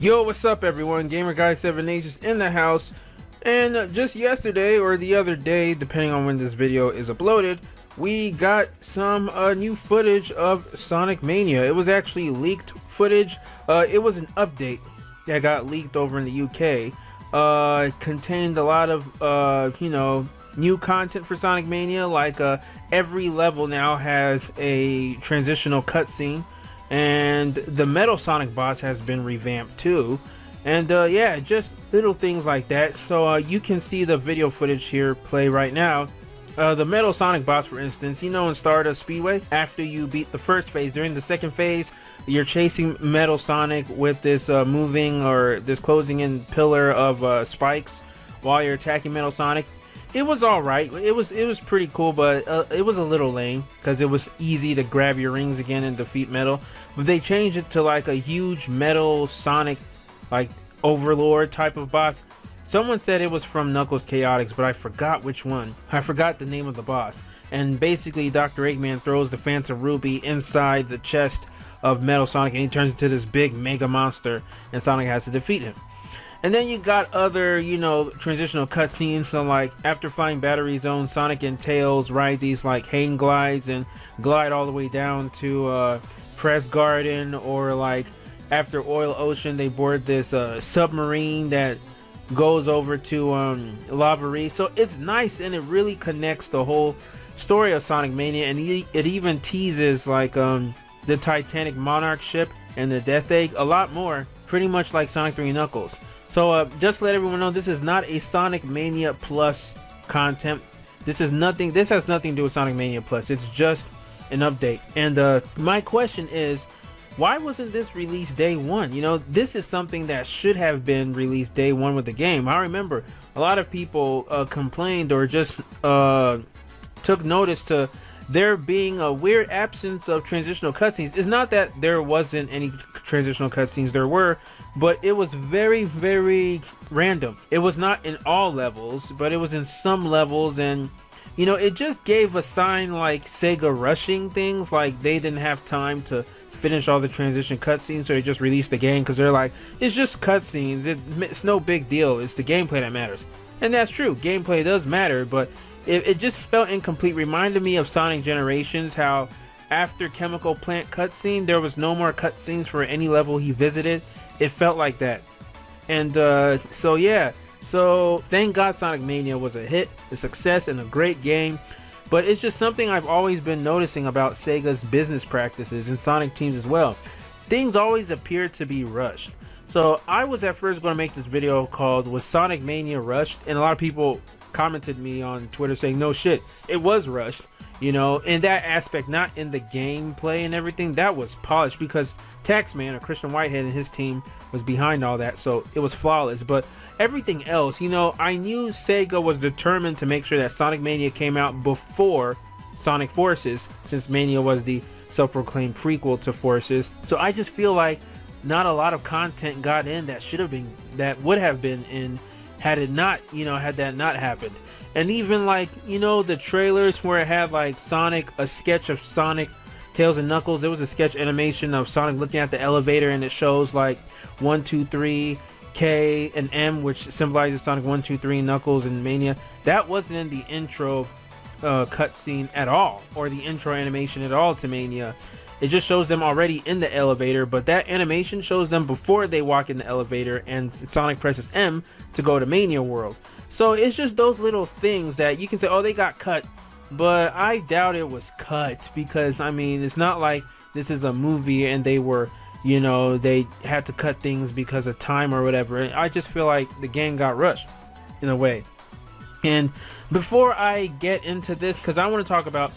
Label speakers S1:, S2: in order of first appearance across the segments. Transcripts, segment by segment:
S1: Yo, what's up everyone? Gamer Guy 7 is in the house. And just yesterday or the other day, depending on when this video is uploaded, we got some new footage of Sonic Mania. It was actually leaked footage. It was an update that got leaked over in the UK. It contained a lot of new content for Sonic Mania, like every level now has a transitional cutscene, and the Metal Sonic boss has been revamped too. And yeah, just little things like that. So you can see the video footage here play right now. The Metal Sonic boss, for instance, in Stardust Speedway, after you beat the first phase, during the second phase, you're chasing Metal Sonic with this moving or this closing in pillar of spikes while you're attacking Metal Sonic. It was all right. It was pretty cool, but it was a little lame because it was easy to grab your rings again and defeat Metal. But they changed it to like a huge Metal Sonic, like Overlord type of boss. Someone said it was from Knuckles Chaotix, but I forgot which one. I forgot the name of the boss. And basically, Dr. Eggman throws the Phantom Ruby inside the chest of Metal Sonic, and he turns into this big mega monster, and Sonic has to defeat him. And then you got other, transitional cutscenes. So like after flying Battery Zone, Sonic and Tails ride these like hang glides and glide all the way down to Press Garden, or like after Oil Ocean, they board this submarine that goes over to Lava Reef. So it's nice, and it really connects the whole story of Sonic Mania, and it even teases like the Titanic Monarch ship and the Death Egg a lot more, pretty much like Sonic 3 Knuckles. So just to let everyone know, this is not a Sonic Mania Plus content. This has nothing to do with Sonic Mania Plus. It's just an update. And my question is, why wasn't this released day one? This is something that should have been released day one with the game. I remember a lot of people complained or just took notice to there being a weird absence of transitional cutscenes. It's not that there wasn't any transitional cutscenes, there were, but it was very, very random. It was not in all levels, but it was in some levels, and it just gave a sign like Sega rushing things, like they didn't have time to finish all the transition cutscenes, so they just released the game because they're like, it's just cutscenes, it's no big deal, it's the gameplay that matters. And that's true, gameplay does matter, but it just felt incomplete. Reminded me of Sonic Generations, how after Chemical Plant cutscene, there was no more cutscenes for any level he visited. It felt like that. And so yeah, so thank God Sonic Mania was a hit, a success, and a great game. But it's just something I've always been noticing about Sega's business practices and Sonic teams as well. Things always appear to be rushed. So I was at first going to make this video called "Was Sonic Mania Rushed?" And a lot of people commented me on Twitter saying, no shit, it was rushed. In that aspect, not in the gameplay and everything. That was polished because Taxman, or Christian Whitehead, and his team was behind all that, so it was flawless. But everything else, I knew Sega was determined to make sure that Sonic Mania came out before Sonic Forces, since Mania was the self-proclaimed prequel to Forces. So I just feel like not a lot of content got in that would have been in had it not, had that not happened. And even like, the trailers where it had like Sonic, a sketch of Sonic, Tails, and Knuckles. There was a sketch animation of Sonic looking at the elevator, and it shows like 1, 2, 3, K and M, which symbolizes Sonic 1, 2, 3, Knuckles, and Mania. That wasn't in the intro cutscene at all, or the intro animation at all to Mania. It just shows them already in the elevator, but that animation shows them before they walk in the elevator and Sonic presses M to go to Mania World. So it's just those little things that you can say, oh, they got cut, but I doubt it was cut, because I mean, it's not like this is a movie and they were, they had to cut things because of time or whatever. I just feel like the game got rushed in a way. And before I get into this, because I want to talk about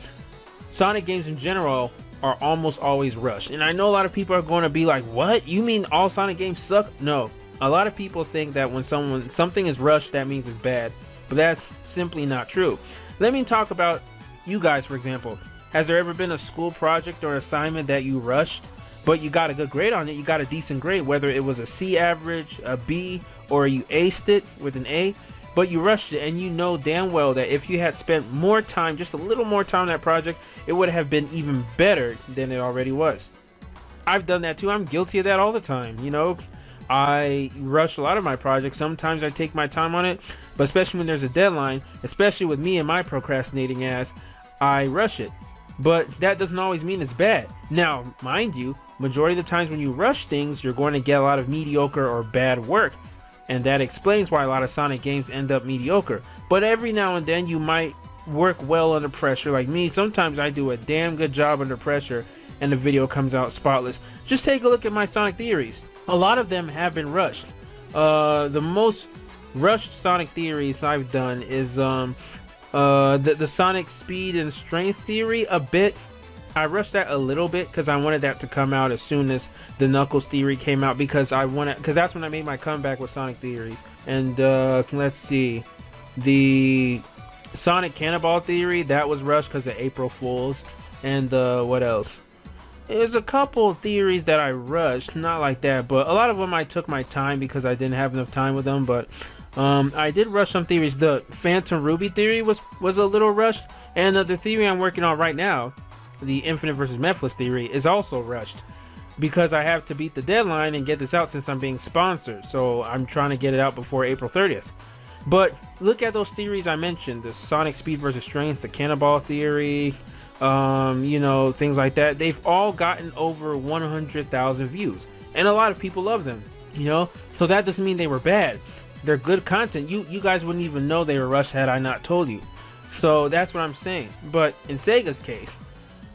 S1: Sonic games in general, are almost always rushed. And I know a lot of people are going to be like, what? You mean all Sonic games suck? No. A lot of people think that when something is rushed, that means it's bad. But that's simply not true. Let me talk about you guys, for example. Has there ever been a school project or assignment that you rushed, but you got a good grade on it? You got a decent grade, whether it was a C average, a B, or you aced it with an A. But you rushed it, and you know damn well that if you had spent more time, just a little more time on that project, it would have been even better than it already was. I've done that too. I'm guilty of that all the time. I rush a lot of my projects. Sometimes I take my time on it, but especially when there's a deadline, especially with me and my procrastinating ass, I rush it. But that doesn't always mean it's bad. Now, mind you, majority of the times when you rush things, you're going to get a lot of mediocre or bad work. And that explains why a lot of Sonic games end up mediocre. But every now and then you might work well under pressure. Like me, sometimes I do a damn good job under pressure and the video comes out spotless. Just take a look at my Sonic theories. A lot of them have been rushed. The most rushed Sonic theories I've done is the Sonic speed and strength theory a bit. I rushed that a little bit because I wanted that to come out as soon as the Knuckles theory came out, because that's when I made my comeback with Sonic theories. And let's see, the Sonic Cannonball theory, that was rushed because of April Fools. And what else? There's a couple theories that I rushed, not like that, but a lot of them I took my time because I didn't have enough time with them. But I did rush some theories. The Phantom Ruby theory was a little rushed, and the theory I'm working on right now, the Infinite versus Mephiles theory, is also rushed because I have to beat the deadline and get this out since I'm being sponsored. So I'm trying to get it out before April 30th. But look at those theories I mentioned: the Sonic speed versus strength, the Cannonball theory, you know, things like that. They've all gotten over 100,000 views, and a lot of people love them, you know. So that doesn't mean they were bad. They're good content. You guys wouldn't even know they were rushed had I not told you. So that's what I'm saying. But in Sega's case,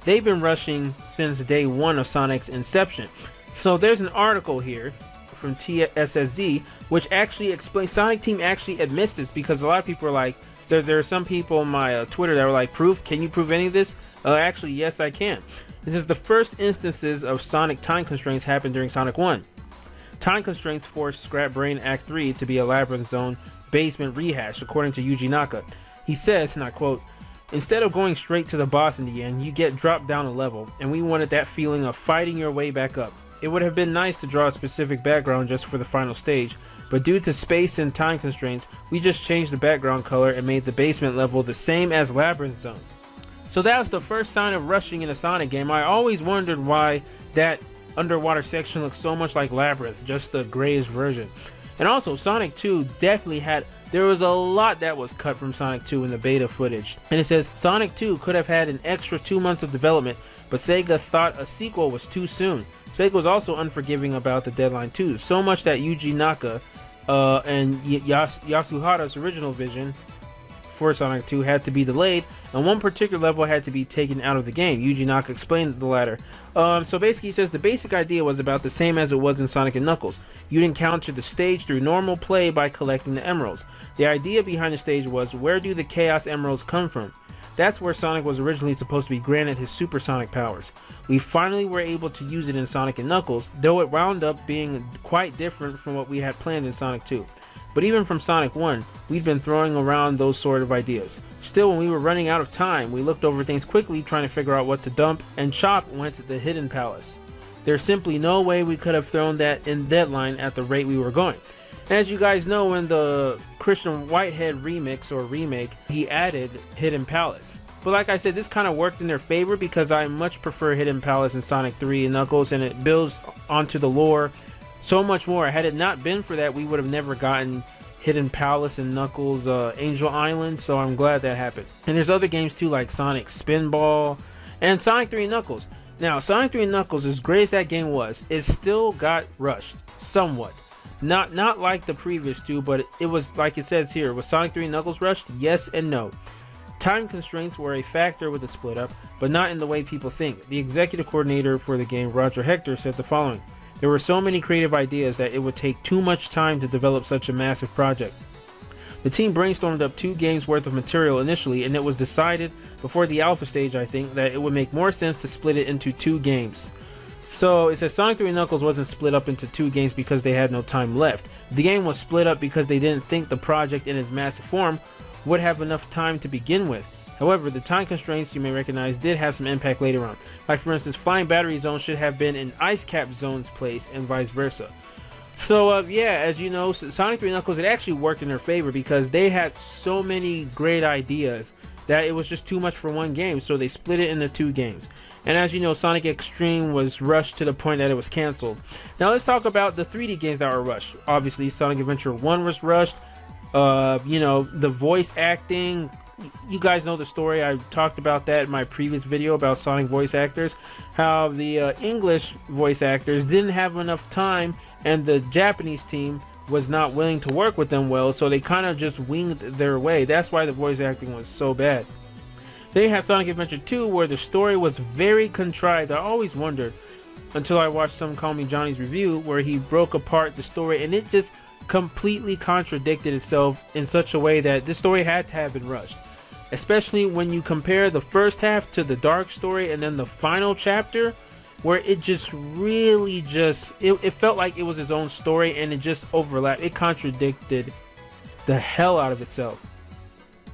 S1: they've been rushing since day one of Sonic's inception. So there's an article here from TSSZ which actually explains, Sonic Team actually admits this, because a lot of people are like, there are some people on my Twitter that were like, can you prove any of this? Actually, yes, I can. This is the first instances of Sonic time constraints happened during Sonic 1. Time constraints forced Scrap Brain Act 3 to be a Labyrinth Zone basement rehash, according to Yuji Naka. He says, and I quote, "Instead of going straight to the boss in the end, you get dropped down a level, and we wanted that feeling of fighting your way back up. It would have been nice to draw a specific background just for the final stage, but due to space and time constraints, we just changed the background color and made the basement level the same as Labyrinth Zone." So that was the first sign of rushing in a Sonic game. I always wondered why that underwater section looks so much like Labyrinth, just the grayish version. And also, Sonic 2 definitely there was a lot that was cut from Sonic 2 in the beta footage. And it says, Sonic 2 could have had an extra 2 months of development, but Sega thought a sequel was too soon. Sega was also unforgiving about the deadline too, so much that Yuji Naka and Yasuhara's original vision for Sonic 2 had to be delayed, and one particular level had to be taken out of the game. Yuji Naka explained the latter. So basically he says the basic idea was about the same as it was in Sonic and Knuckles. You'd encounter the stage through normal play by collecting the emeralds. The idea behind the stage was, where do the Chaos Emeralds come from? That's where Sonic was originally supposed to be granted his supersonic powers. We finally were able to use it in Sonic and Knuckles, though it wound up being quite different from what we had planned in Sonic 2. But even from Sonic 1, we'd been throwing around those sort of ideas. Still, when we were running out of time, we looked over things quickly trying to figure out what to dump, and Chop went to the Hidden Palace. There's simply no way we could have thrown that in deadline at the rate we were going. As you guys know, in the Christian Whitehead remix or remake, he added Hidden Palace. But like I said, this kind of worked in their favor because I much prefer Hidden Palace in Sonic 3 and Knuckles, and it builds onto the lore so much more. Had it not been for that, we would have never gotten Hidden Palace and Knuckles Angel Island, so I'm glad that happened. And there's other games too, like Sonic Spinball and Sonic 3 and Knuckles. Now, Sonic 3 and Knuckles, as great as that game was, it still got rushed somewhat. Not like the previous two, but it was, like it says here, was Sonic 3 and Knuckles rushed? Yes and no. Time constraints were a factor with the split up, but not in the way people think. The executive coordinator for the game, Roger Hector, said the following: "There were so many creative ideas that it would take too much time to develop such a massive project. The team brainstormed up 2 games worth of material initially, and it was decided before the alpha stage, I think, that it would make more sense to split it into 2 games. So it says Sonic 3 and Knuckles wasn't split up into 2 games because they had no time left. The game was split up because they didn't think the project in its massive form would have enough time to begin with. However, the time constraints you may recognize did have some impact later on. Like for instance, Flying Battery Zone should have been in Ice Cap Zone's place and vice versa." So yeah, as you know, Sonic 3 and Knuckles, it actually worked in their favor because they had so many great ideas that it was just too much for one game, so they split it into 2 games. And as you know, Sonic Extreme was rushed to the point that it was canceled. Now let's talk about the 3D games that were rushed. Obviously, Sonic Adventure 1 was rushed. You know, the voice acting, you guys know the story. I talked about that in my previous video about Sonic voice actors, how the English voice actors didn't have enough time, and the Japanese team was not willing to work with them well, so they kind of just winged their way. That's why the voice acting was so bad. Then you have Sonic Adventure 2, where the story was very contrived. I always wondered, until I watched Some Call Me Johnny's review, where he broke apart the story, and it just completely contradicted itself in such a way that this story had to have been rushed. Especially when you compare the first half to the dark story and then the final chapter, where it just really it felt like it was its own story, and it just overlapped. It contradicted the hell out of itself.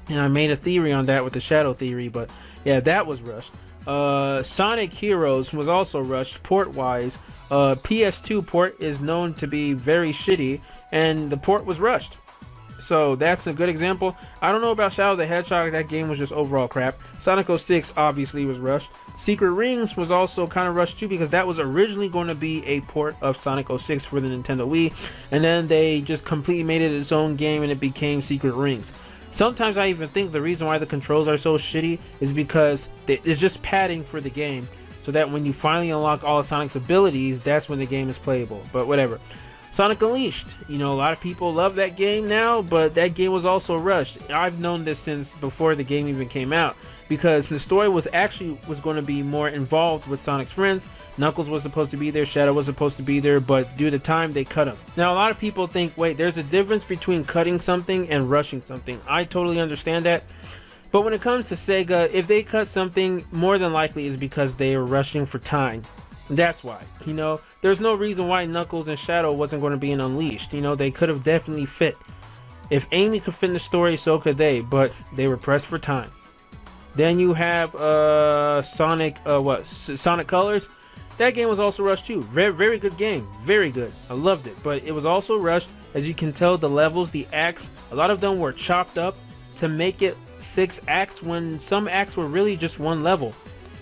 S1: And I made a theory on that with the Shadow Theory, but yeah, that was rushed. Sonic Heroes was also rushed port-wise. PS2 port is known to be very shitty, and the port was rushed. So that's a good example. I don't know about Shadow the Hedgehog, that game was just overall crap. Sonic 06 obviously was rushed. Secret Rings was also kind of rushed too, because that was originally going to be a port of Sonic 06 for the Nintendo Wii, and then they just completely made it its own game and it became Secret Rings. Sometimes I even think the reason why the controls are so shitty is because it's just padding for the game, so that when you finally unlock all of Sonic's abilities, that's when the game is playable. But whatever. Sonic Unleashed, you know, a lot of people love that game now, but that game was also rushed. I've known this since before the game even came out, because the story was going to be more involved with Sonic's friends. Knuckles was supposed to be there, Shadow was supposed to be there, but due to time they cut him. Now a lot of people think, wait, there's a difference between cutting something and rushing something. I totally understand that, but when it comes to Sega, if they cut something, more than likely is because they are rushing for time. That's why, you know, there's no reason why Knuckles and Shadow wasn't going to be in Unleashed. You know, they could have definitely fit. If Amy could fit in the story, so could they, but they were pressed for time. Then you have Sonic Colors. That game was also rushed too. Very, very good game. Very good. I loved it. But it was also rushed. As you can tell, the levels, the acts, a lot of them were chopped up to make it 6 acts when some acts were really just one level.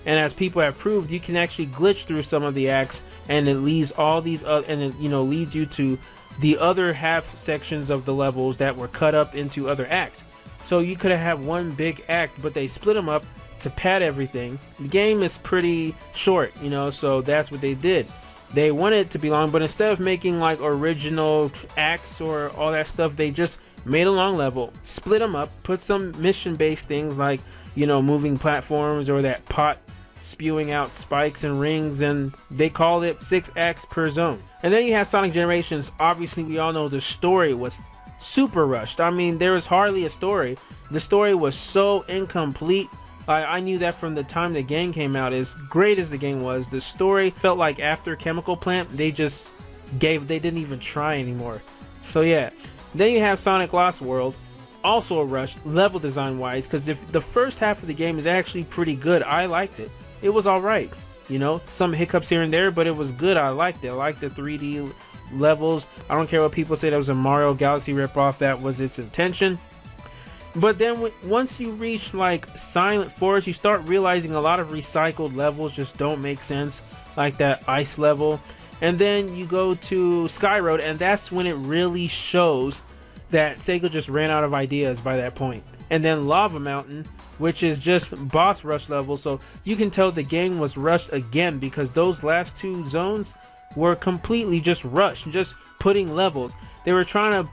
S1: And as people have proved, you can actually glitch through some of the acts, and it leaves all these and it, you know, leads you to the other half sections of the levels that were cut up into other acts. So you could have had one big act, but they split them up to pad everything. The game is pretty short, you know, so that's what they did. They wanted it to be long, but instead of making like original acts or all that stuff, they just made a long level, split them up, put some mission-based things like, you know, moving platforms or that pot spewing out spikes and rings, and they called it 6 acts per zone. And then you have Sonic Generations. Obviously, we all know the story was super rushed. I mean, there was hardly a story. The story was so incomplete. I knew that from the time the game came out. As great as the game was, the story felt like after Chemical Plant, they didn't even try anymore. So yeah. Then you have Sonic Lost World, also a rush level design wise, because if the first half of the game is actually pretty good, I liked it. It was alright, you know, some hiccups here and there, but it was good. I liked it. I liked the 3D levels. I don't care what people say that was a Mario Galaxy ripoff, that was its intention. But then once you reach like Silent Forest, you start realizing a lot of recycled levels just don't make sense, like that ice level. And then you go to Sky Road, and that's when it really shows that Sega just ran out of ideas by that point. And then Lava Mountain, which is just boss rush level, so you can tell the game was rushed again, because those last 2 zones were completely just rushed, just putting levels. They were trying to,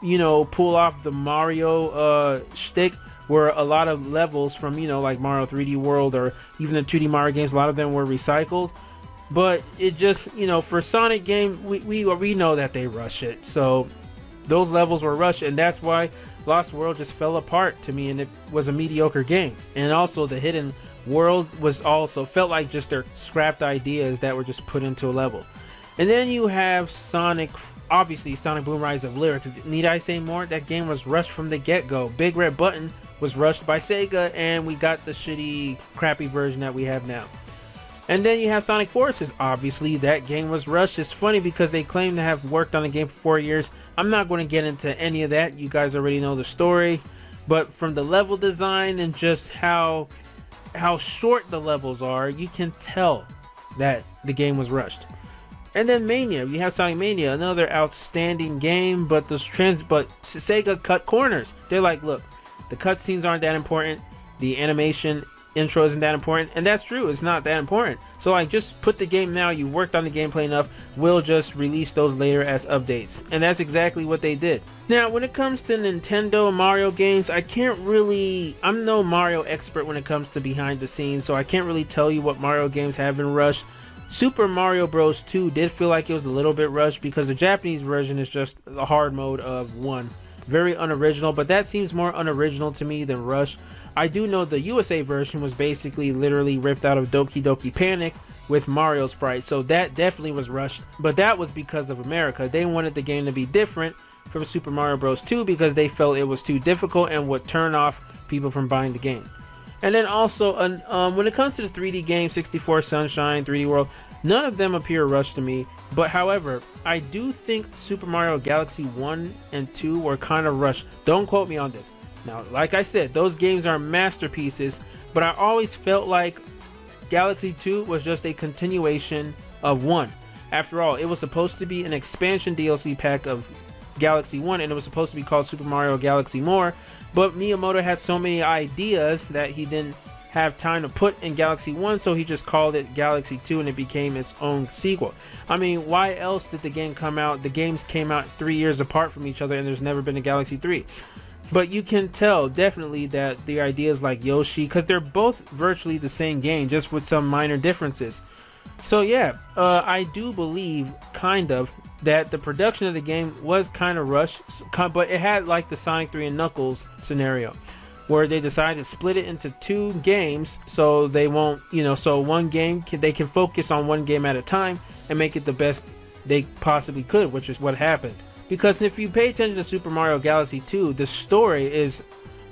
S1: you know, pull off the Mario shtick, where a lot of levels from, you know, like Mario 3D World or even the 2D Mario games, a lot of them were recycled. But it just, you know, for Sonic game, we know that they rush it. So those levels were rushed, and that's why Lost World just fell apart to me, and it was a mediocre game. And also the Hidden World was also felt like just their scrapped ideas that were just put into a level. And then you have Sonic, obviously Sonic Boom Rise of Lyric. Need I say more? That game was rushed from the get-go. Big Red Button was rushed by Sega, and we got the shitty, crappy version that we have now. And then you have Sonic Forces. Obviously, that game was rushed. It's funny because they claim to have worked on the game for 4 years. I'm not going to get into any of that. You guys already know the story. But from the level design and just how how short the levels are, you can tell that the game was rushed. And then Mania, you have Sonic Mania, another outstanding game, but Sega cut corners. They're like, look, the cutscenes aren't that important, the animation intro isn't that important, and that's true, it's not that important. So like, just put the game now, you worked on the gameplay enough, we'll just release those later as updates. And that's exactly what they did. Now, when it comes to Nintendo Mario games, I'm no Mario expert when it comes to behind the scenes, so I can't really tell you what Mario games have been rushed. Super Mario Bros. 2 did feel like it was a little bit rushed because the Japanese version is just the hard mode of 1. Very unoriginal, but that seems more unoriginal to me than rushed. I do know the USA version was basically literally ripped out of Doki Doki Panic with Mario sprites, so that definitely was rushed, but that was because of America. They wanted the game to be different from Super Mario Bros. 2 because they felt it was too difficult and would turn off people from buying the game. And then also, when it comes to the 3D games, 64 Sunshine, 3D World, none of them appear rushed to me. But however, I do think Super Mario Galaxy 1 and 2 were kind of rushed. Don't quote me on this. Now, like I said, those games are masterpieces, but I always felt like Galaxy 2 was just a continuation of 1. After all, it was supposed to be an expansion DLC pack of Galaxy 1, and it was supposed to be called Super Mario Galaxy More. But Miyamoto had so many ideas that he didn't have time to put in Galaxy 1, so he just called it Galaxy 2 and it became its own sequel. I mean, why else did the game come out? The games came out 3 years apart from each other and there's never been a Galaxy 3. But you can tell definitely that the ideas like Yoshi, because they're both virtually the same game, just with some minor differences. So yeah, I do believe, kind of, that the production of the game was kind of rushed, but it had like the Sonic 3 and Knuckles scenario, where they decided to split it into 2 games, so they won't, so one game, they can focus on one game at a time and make it the best they possibly could, which is what happened. Because if you pay attention to Super Mario Galaxy 2, the story is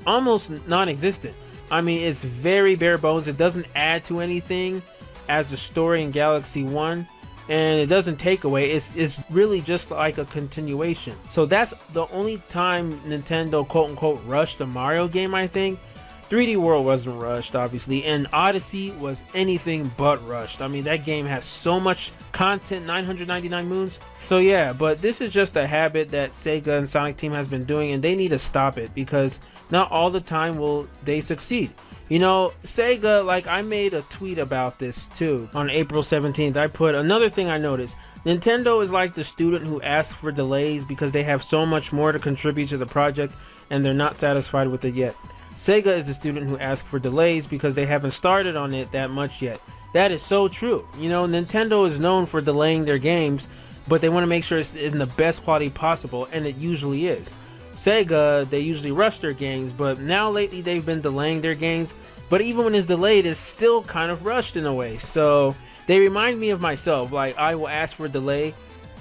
S1: almost non-existent. I mean, it's very bare bones, it doesn't add to anything as the story in Galaxy 1, and it doesn't take away. It's really just like a continuation. So that's the only time Nintendo quote-unquote rushed a Mario game, I think. 3D World wasn't rushed, obviously, and Odyssey was anything but rushed. I mean, that game has so much content, 999 moons. So yeah, but this is just a habit that Sega and Sonic Team has been doing, and they need to stop it, because not all the time will they succeed. Sega, like, I made a tweet about this too on April 17th. I put another thing I noticed. Nintendo is like the student who asks for delays because they have so much more to contribute to the project and they're not satisfied with it yet. Sega is the student who asks for delays because they haven't started on it that much yet. That is so true. Nintendo is known for delaying their games, but they want to make sure it's in the best quality possible, and it usually is. Sega, they usually rush their games, but now lately they've been delaying their games, but even when it's delayed, it's still kind of rushed in a way. So they remind me of myself. Like, I will ask for a delay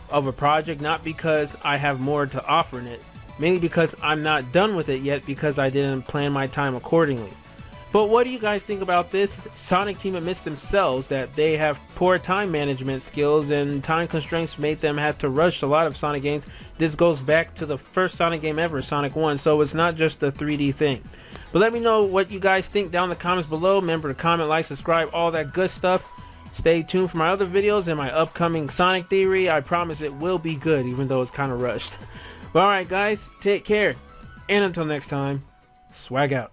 S1: of a project, not because I have more to offer in it, mainly because I'm not done with it yet because I didn't plan my time accordingly. But what do you guys think about this? Sonic Team admits themselves that they have poor time management skills and time constraints made them have to rush a lot of Sonic games. This goes back to the first Sonic game ever, Sonic 1, so it's not just a 3D thing. But let me know what you guys think down in the comments below. Remember to comment, like, subscribe, all that good stuff. Stay tuned for my other videos and my upcoming Sonic theory. I promise it will be good, even though it's kind of rushed. But alright guys, take care, and until next time, swag out.